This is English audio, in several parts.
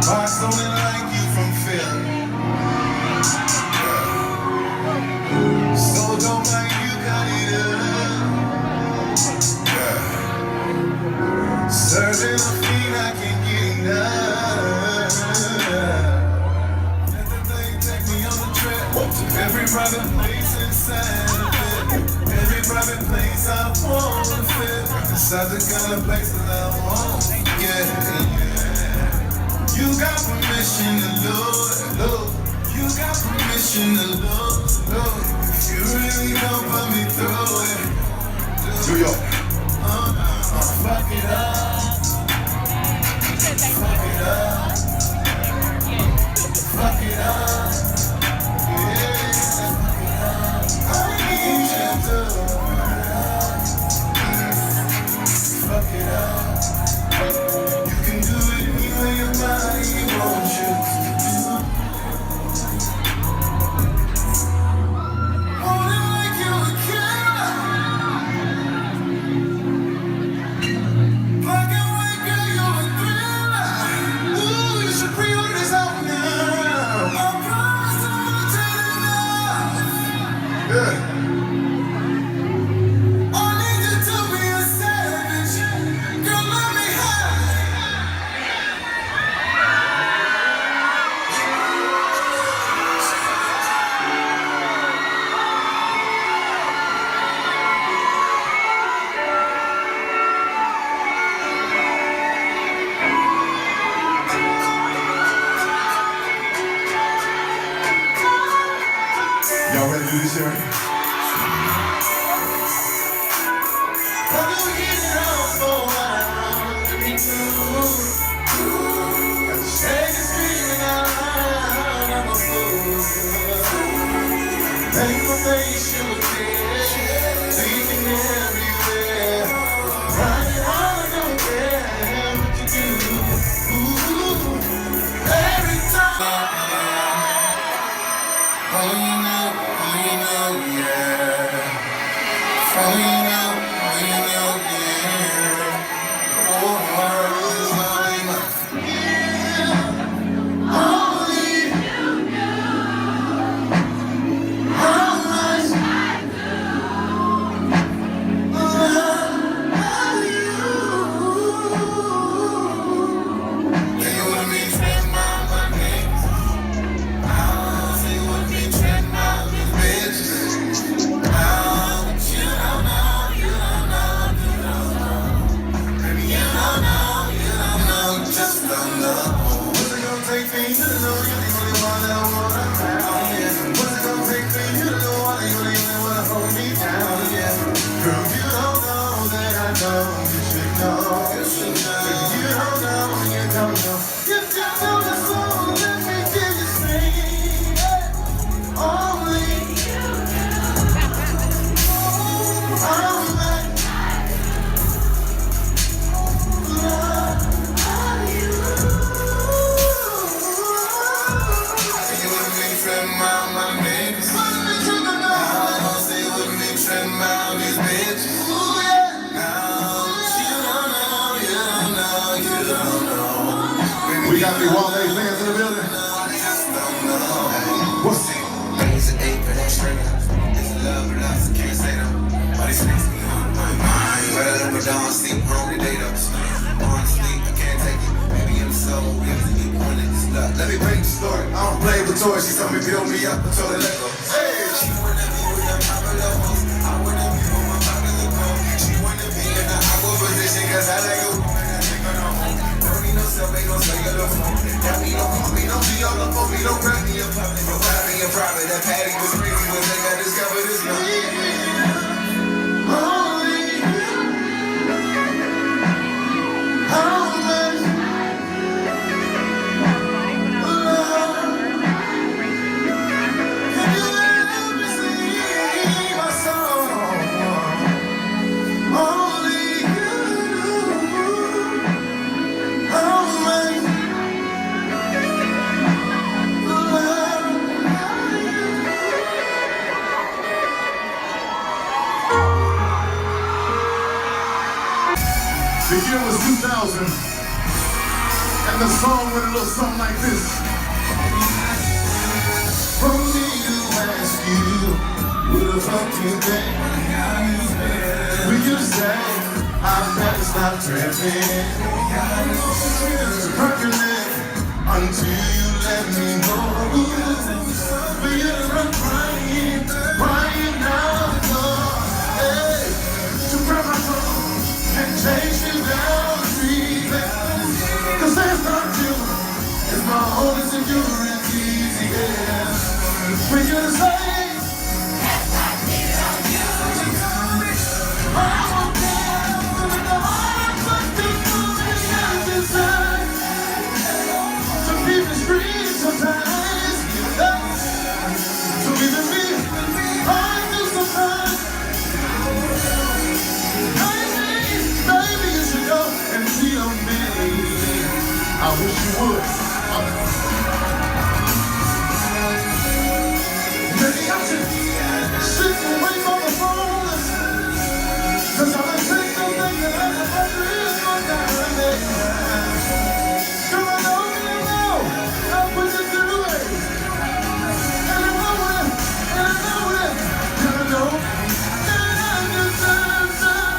Box only like you from Philly. So don't mind you got it up. Serving a fiend, I can get enough. Let the thing take me on the trip to every private place inside of it. Every private place I wanna fit. Inside the kind of place that I want. Yeah. You got permission to look. You got permission to look. If you really don't put me through it. New York. Fuck it up. Fuck it up. Fuck it up. Yeah. I need you to fuck it up. You can do it any way your body wants you to do. Want it like you a killer. Black and white girl, you're a thriller. Ooh, you should pre-order this out now. I promise I'm gonna turn it up. Yeah. I need you to be a savage. Girl, let me have it. Y'all ready to do this here? We got the Wale fans in the building. What's it? It's an 8 for that string. It's love, but I can't say them. But it's next me on my mind. But I live with don't sleep home today though. Honestly, I can't take it. Maybe I'm so real to get pointed this love. Let me break the story. I don't play with toys. She told me build me up until they let go. Hey, she wanna be with them popular hoes. I wanna be with my popular girl. She wanna be in the aqua position cause I like her. No self, ain't no cellular phone. That me don't call me, don't be all up on me, don't grab me in public. Don't grab me in private. That Patty was crazy when they got discovered this love. The year was 2000. And the song went a little something like this. For me to ask you, who the fuck you think? Will you say I've never stopped tripping? Percolate until you let me go. But you're crying, crying out the door. Hey, to grab my phone and chase you down the street. Cause there's not you, it's my own insecurities, yeah. When you say I wish you would. Maybe I should sit and wait for the phone. Cause I'm a single thing that I never is going down. Come on, I'll put you through it. And I know it, and I know it, and I know that I deserve some.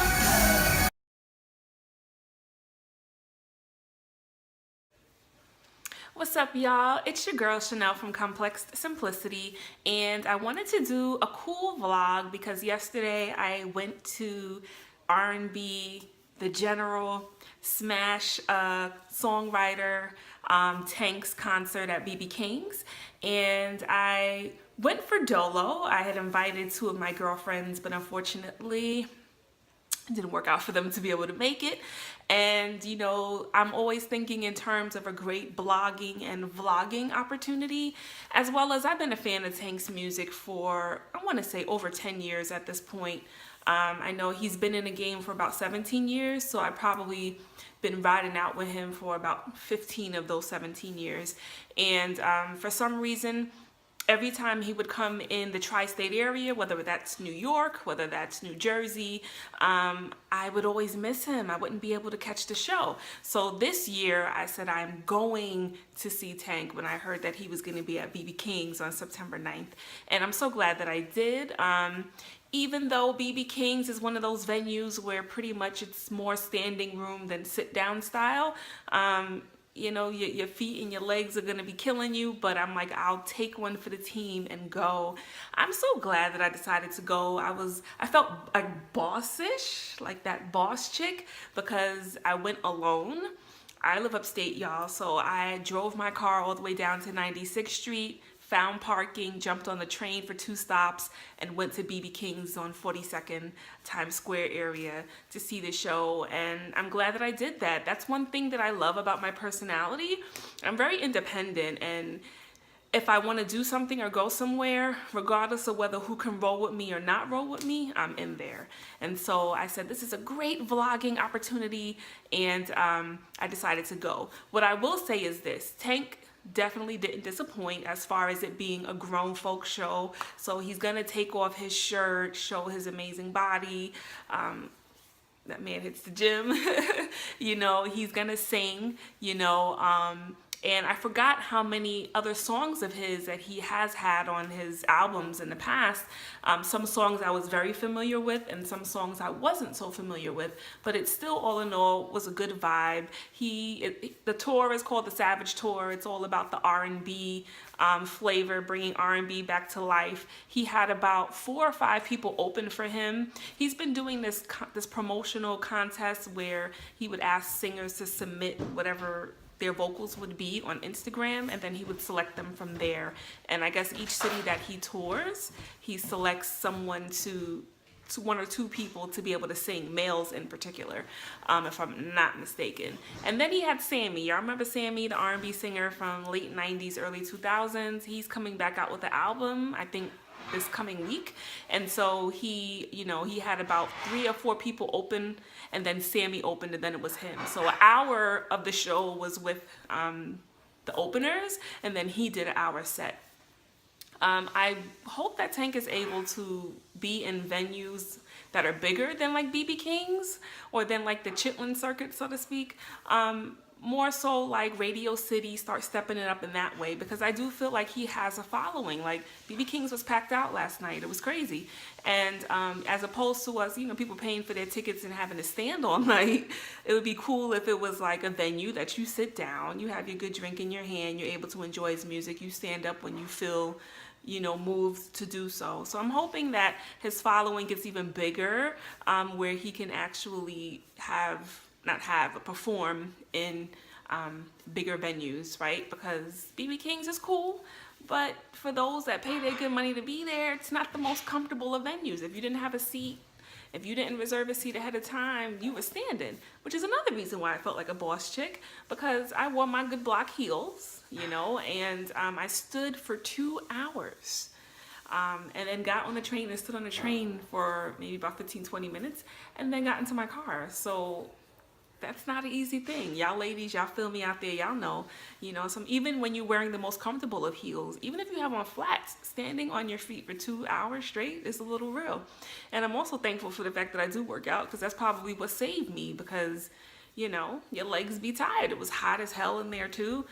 What's up, y'all? It's your girl Chanel from Complex Simplicity, and I wanted to do a cool vlog because yesterday I went to R&B, the General, Smash songwriter Tank's concert at BB King's, and I went for Dolo. I had invited 2 of my girlfriends, but unfortunately it didn't work out for them to be able to make it. And you know, I'm always thinking in terms of a great blogging and vlogging opportunity, as well as I've been a fan of Tank's music for, I want to say, over 10 years at this point. I know he's been in the game for about 17 years, so I've probably been riding out with him for about 15 of those 17 years. And for some reason, every time he would come in the tri-state area, whether that's New York, whether that's New Jersey, I would always miss him. I wouldn't be able to catch the show. So this year I said I'm going to see Tank when I heard that he was going to be at BB King's on September 9th. And I'm so glad that I did. Even though BB King's is one of those venues where pretty much it's more standing room than sit down style, you know, your feet and your legs are going to be killing you, but I'm like, I'll take one for the team and go. I'm so glad that I decided to go. I felt like bossish, like that boss chick, because I went alone. I live upstate, y'all, so I drove my car all the way down to 96th Street, found parking, jumped on the train for 2 stops, and went to BB King's on 42nd Times Square area to see the show. And I'm glad that I did that. That's one thing that I love about my personality. I'm very independent, and if I want to do something or go somewhere, regardless of whether who can roll with me or not roll with me, I'm in there. And so I said, this is a great vlogging opportunity, and I decided to go. What I will say is this: Tank definitely didn't disappoint as far as it being a grown folk show. So he's gonna take off his shirt, show his amazing body. That man hits the gym. You know, he's gonna sing, you know, and I forgot how many other songs of his that he has had on his albums in the past. Some songs I was very familiar with and some songs I wasn't so familiar with, but it still, all in all, was a good vibe. The tour is called the Savage Tour. It's all about the R&B flavor, bringing R&B back to life. He had about 4 or 5 people open for him. He's been doing this promotional contest where he would ask singers to submit whatever their vocals would be on Instagram, and then he would select them from there. And I guess each city that he tours, he selects someone to 1 or 2 people to be able to sing, males in particular, if I'm not mistaken. And then he had Sammy. Y'all remember Sammy, the R&B singer from late 90s, early 2000s? He's coming back out with an album, I think this coming week. And so he, you know, he had about 3 or 4 people open, and then Sammy opened, and then it was him. So an hour of the show was with the openers, and then he did an hour set. I hope that Tank is able to be in venues that are bigger than like BB King's or than like the Chitlin circuit, so to speak. more so like Radio City start stepping it up in that way, because I do feel like he has a following. Like BB King's was packed out last night. It was crazy. And as opposed to us, people paying for their tickets and having to stand all night, it would be cool if it was like a venue that you sit down, you have your good drink in your hand, you're able to enjoy his music, you stand up when you feel moved to do so. So I'm hoping that his following gets even bigger, where he can actually perform in bigger venues, right? Because BB King's is cool, but for those that pay their good money to be there, it's not the most comfortable of venues. If you didn't have a seat, if you didn't reserve a seat ahead of time, you were standing, which is another reason why I felt like a boss chick, because I wore my good block heels, and I stood for 2 hours. And then got on the train and stood on the train for maybe about 15-20 minutes, and then got into my car. So that's not an easy thing. Y'all ladies, y'all feel me out there, y'all know. Even when you're wearing the most comfortable of heels, even if you have on flats, standing on your feet for 2 hours straight is a little real. And I'm also thankful for the fact that I do work out, because that's probably what saved me, because your legs be tired. It was hot as hell in there too.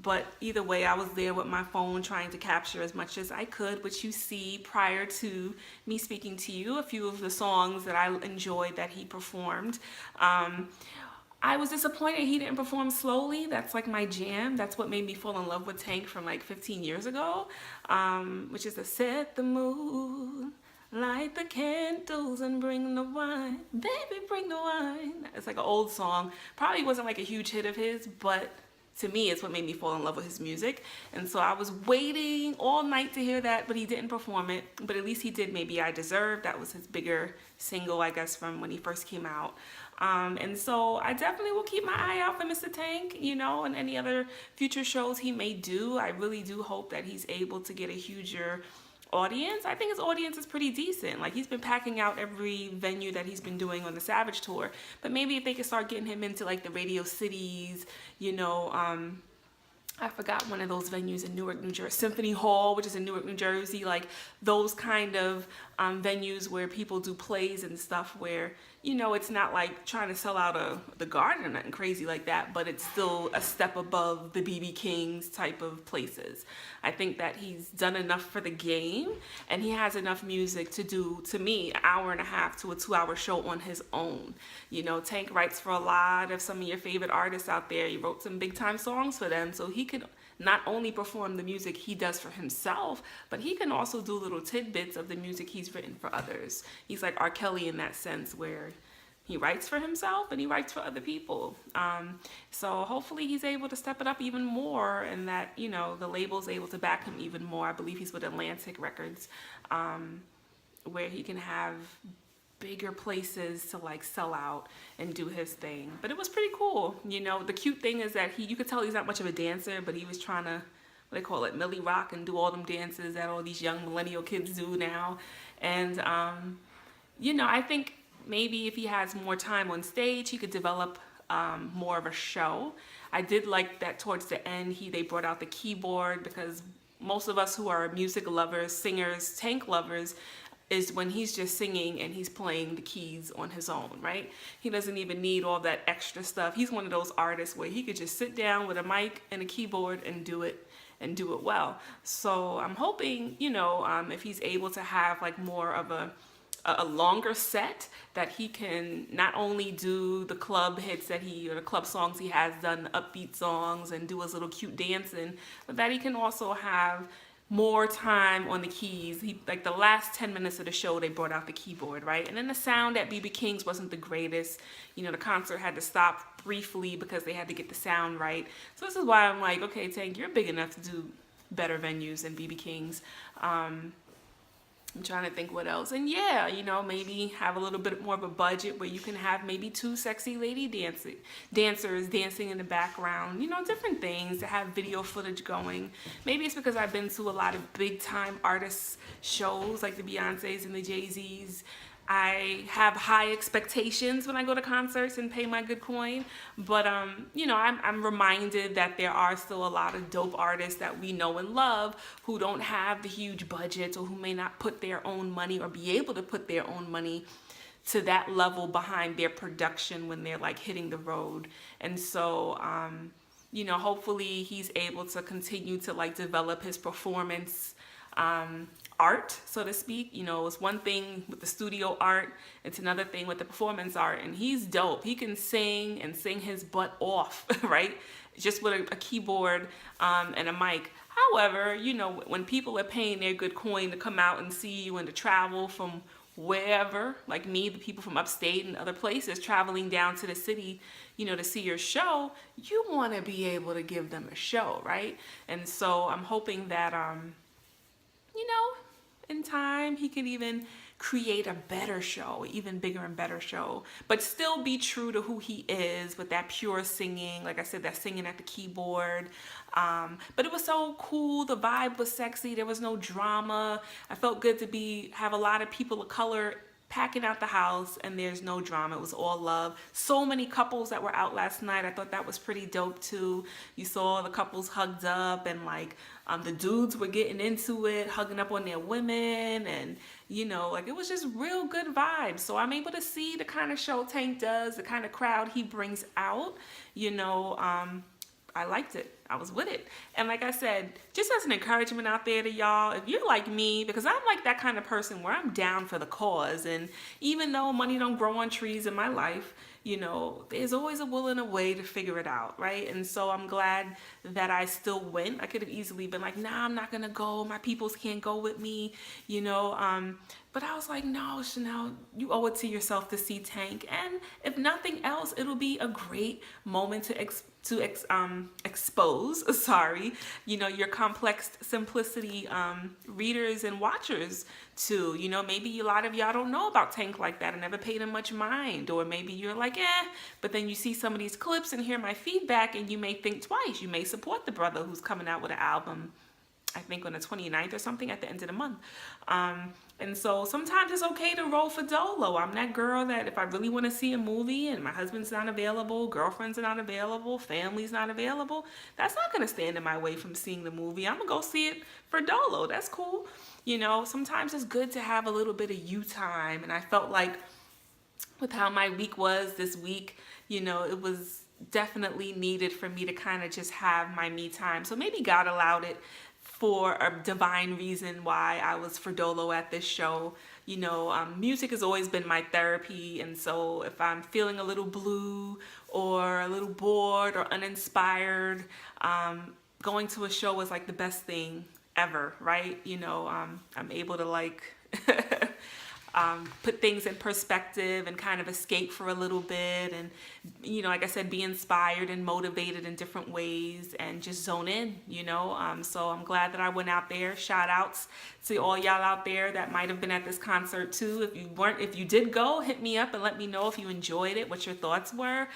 But either way, I was there with my phone trying to capture as much as I could, which you see prior to me speaking to you, a few of the songs that I enjoyed that he performed. I was disappointed he didn't perform Slowly. That's like my jam. That's what made me fall in love with Tank from like 15 years ago, which is the Set the Mood, light the candles and bring the wine, baby, bring the wine. It's like an old song. Probably wasn't like a huge hit of his, but to me, it's what made me fall in love with his music. And so I was waiting all night to hear that, but he didn't perform it. But at least he did Maybe I Deserve. That was his bigger single, I guess, from when he first came out. And so I definitely will keep my eye out for Mr. Tank, and any other future shows he may do. I really do hope that he's able to get a huger audience. I think his audience is pretty decent. Like, he's been packing out every venue that he's been doing on the Savage Tour. But maybe if they could start getting him into like the Radio Cities, I forgot one of those venues in Newark, New Jersey, Symphony Hall, which is in Newark, New Jersey, like those kind of venues where people do plays and stuff, where, it's not like trying to sell out the Garden or nothing crazy like that, but it's still a step above the BB King's type of places. I think that he's done enough for the game, and he has enough music to do, to me, an hour and a half to a 2-hour show on his own. Tank writes for a lot of some of your favorite artists out there. He wrote some big time songs for them, so he could not only perform the music he does for himself, but he can also do little tidbits of the music he's written for others. He's like R. Kelly in that sense, where he writes for himself and he writes for other people. So hopefully he's able to step it up even more, and that, the label's able to back him even more. I believe he's with Atlantic Records, where he can have bigger places to like sell out and do his thing. But it was pretty cool. The cute thing is that you could tell he's not much of a dancer, but he was trying to, what they call it, Millie Rock, and do all them dances that all these young millennial kids do now. And I think maybe if he has more time on stage, he could develop more of a show. I did like that towards the end they brought out the keyboard, because most of us who are music lovers, singers, Tank lovers, is when he's just singing and he's playing the keys on his own, right? He doesn't even need all that extra stuff. He's one of those artists where he could just sit down with a mic and a keyboard and do it well. So I'm hoping, if he's able to have like more of a longer set, that he can not only do the club hits or the club songs he has done, the upbeat songs, and do his little cute dancing, but that he can also have more time on the keys. Like the last 10 minutes of the show, they brought out the keyboard, right? And then the sound at BB King's wasn't the greatest. The concert had to stop briefly because they had to get the sound right. So this is why I'm like, okay, Tank, you're big enough to do better venues than BB King's. I'm trying to think what else. And yeah, maybe have a little bit more of a budget where you can have maybe 2 sexy lady dancers dancing in the background, different things, to have video footage going. Maybe it's because I've been to a lot of big time artists shows, like the Beyoncés and the Jay-Z's. I have high expectations when I go to concerts and pay my good coin, but I'm reminded that there are still a lot of dope artists that we know and love who don't have the huge budgets, or who may not put their own money or be able to put their own money to that level behind their production when they're like hitting the road. And so, you know, hopefully he's able to continue to like develop his performance art, so to speak. You know, it's one thing with the studio art, it's another thing with the performance art, and he's dope. He can sing and sing his butt off, right? Just with a keyboard and a mic. However, you know, when people are paying their good coin to come out and see you and to travel from wherever, like me, the people from upstate and other places traveling down to the city, you know, to see your show, you want to be able to give them a show, right? And so I'm hoping that, you know, in time he can even create a better show, even bigger and better show, but still be true to who he is with that pure singing. Like I said, that singing at the keyboard. But it was so cool. The vibe was sexy. There was no drama. I felt good to have a lot of people of color packing out the house, and there's no drama. It was all love. So many couples that were out last night. I thought that was pretty dope too. You saw the couples hugged up, and like the dudes were getting into it, hugging up on their women, and you know, like it was just real good vibes. So I'm able to see the kind of show Tank does, the kind of crowd he brings out. You know, I liked it. I was with it. And like I said, just as an encouragement out there to y'all, if you're like me, because I'm like that kind of person where I'm down for the cause. And even though money don't grow on trees in my life, you know, there's always a will and a way to figure it out, right? And so I'm glad that I still went. I could have easily been like, nah, I'm not gonna go. My peoples can't go with me, you know. But I was like, no, Chanel, you owe it to yourself to see Tank. And if nothing else, it'll be a great moment to expose, you know, your Complex Simplicity readers and watchers to, you know, maybe a lot of y'all don't know about Tank like that and never paid him much mind, or maybe you're like, but then you see some of these clips and hear my feedback and you may think twice. You may support the brother who's coming out with an album, I think on the 29th or something, at the end of the month. And so sometimes it's okay to roll for dolo. I'm that girl that if I really want to see a movie and my husband's not available, girlfriends are not available, family's not available, that's not going to stand in my way from seeing the movie. I'm going to go see it for dolo. That's cool. You know, sometimes it's good to have a little bit of you time. And I felt like with how my week was this week, you know, it was definitely needed for me to kind of just have my me time. So maybe God allowed it for a divine reason why I was for dolo at this show. You know, music has always been my therapy, and so if I'm feeling a little blue or a little bored or uninspired, going to a show is like the best thing ever, right? You know, I'm able to like put things in perspective and kind of escape for a little bit, and you know, like I said, be inspired and motivated in different ways and just zone in, you know. So I'm glad that I went out there. Shout outs to all y'all out there that might have been at this concert too. If you did go, hit me up and let me know if you enjoyed it, what your thoughts were.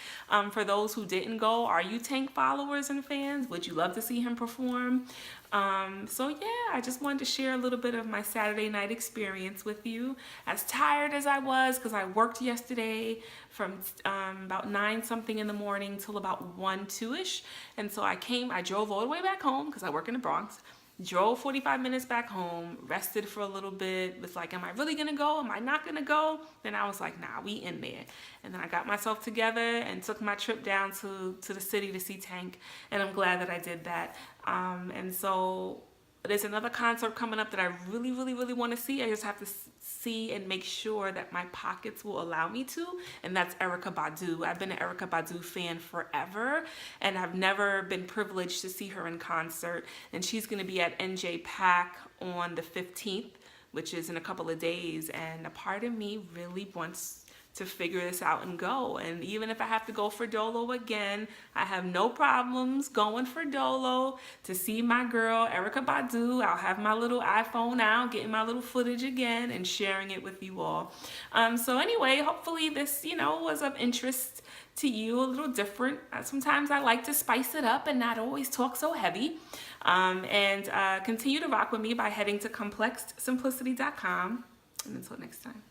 For those who didn't go, are you Tank followers and fans? Would you love to see him perform? So yeah, I just wanted to share a little bit of my Saturday night experience with you. As tired as I was, because I worked yesterday from about 9 something in the morning till about 1, 2ish. And so I drove all the way back home because I work in the Bronx. Drove 45 minutes back home, rested for a little bit, was like, am I really gonna go? Am I not gonna go? Then I was like, nah, we in there. And then I got myself together and took my trip down to the city to see Tank, and I'm glad that I did that. And so there's another concert coming up that I really, really, really want to see. I just have to see and make sure that my pockets will allow me to, and that's Erykah Badu. I've been an Erykah Badu fan forever, and I've never been privileged to see her in concert. And she's going to be at NJPAC on the 15th, which is in a couple of days, and a part of me really wants to figure this out and go. And even if I have to go for dolo again, I have no problems going for dolo to see my girl Erykah Badu. I'll have my little iPhone out, getting my little footage again and sharing it with you all. So anyway, hopefully this, you know, was of interest to you, a little different. Sometimes I like to spice it up and not always talk so heavy. And continue to rock with me by heading to ComplexedSimplicity.com. And until next time.